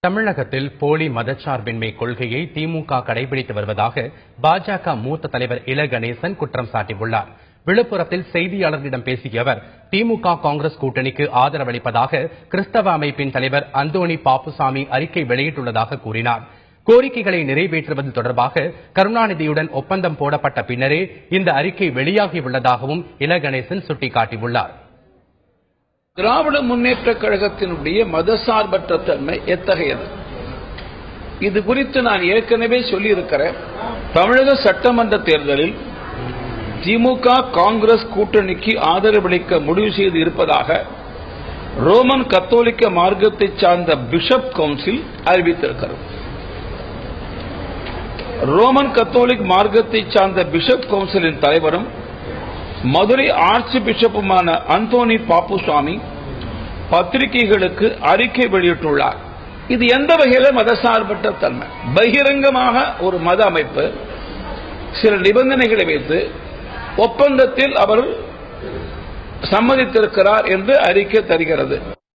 தமிழகத்தில் போலி மதச்சார்பின்மை கொள்கையை திமுக கடைபிடித்து வருவதாக பாஜக மூத்த தலைவர் இல கணேசன் குற்றம் சாட்டியுள்ளார். விழுப்புரத்தில் செய்தியாளர்களிடம் பேசிய அவர், திமுக காங்கிரஸ் கூட்டணிக்கு ஆதரவளிப்பதாக கிறிஸ்தவ அமைப்பின் தலைவர் அந்தோணி பாப்புசாமி அறிக்கை வெளியிட்டுள்ளதாக கூறினார். கோரிக்கைகளை நிறைவேற்றுவது தொடர்பாக கருணாநிதியுடன் ஒப்பந்தம் போடப்பட்ட பின்னரே இந்த அறிக்கை வெளியாகியுள்ளதாகவும் இல கணேசன் சுட்டிக்காட்டியுள்ளார். திராவிட முன்னேற்ற கழகத்தினுடைய மதசார்பற்ற தன்மை எத்தகையது? இது குறித்து நான் ஏற்கனவே சொல்லியிருக்கிறேன். தமிழக சட்டமன்ற தேர்தலில் திமுக காங்கிரஸ் கூட்டணிக்கு ஆதரவளிக்க முடிவு செய்து இருப்பதாக ரோமன் கத்தோலிக்க மார்க்கத்தை சார்ந்த பிஷப் கவுன்சில் அறிவித்திருக்கிறது. ரோமன் கத்தோலிக் மார்க்கத்தை சார்ந்த பிஷப் கவுன்சிலின் தலைவரும் மதுரை ஆர்ச்சி பிஷப்புமான அந்தோணி பாப்புசாமி பத்திரிகைகளுக்கு அறிக்கை வெளியிட்டுள்ளார். இது எந்த வகையில மதசார்பற்ற தன்மை? பகிரங்கமாக ஒரு மத அமைப்பு சில நிபந்தனைகளை வைத்து ஒப்பந்தத்தில் அவர் சம்மதித்திருக்கிறார் என்று அறிக்கை தருகிறது.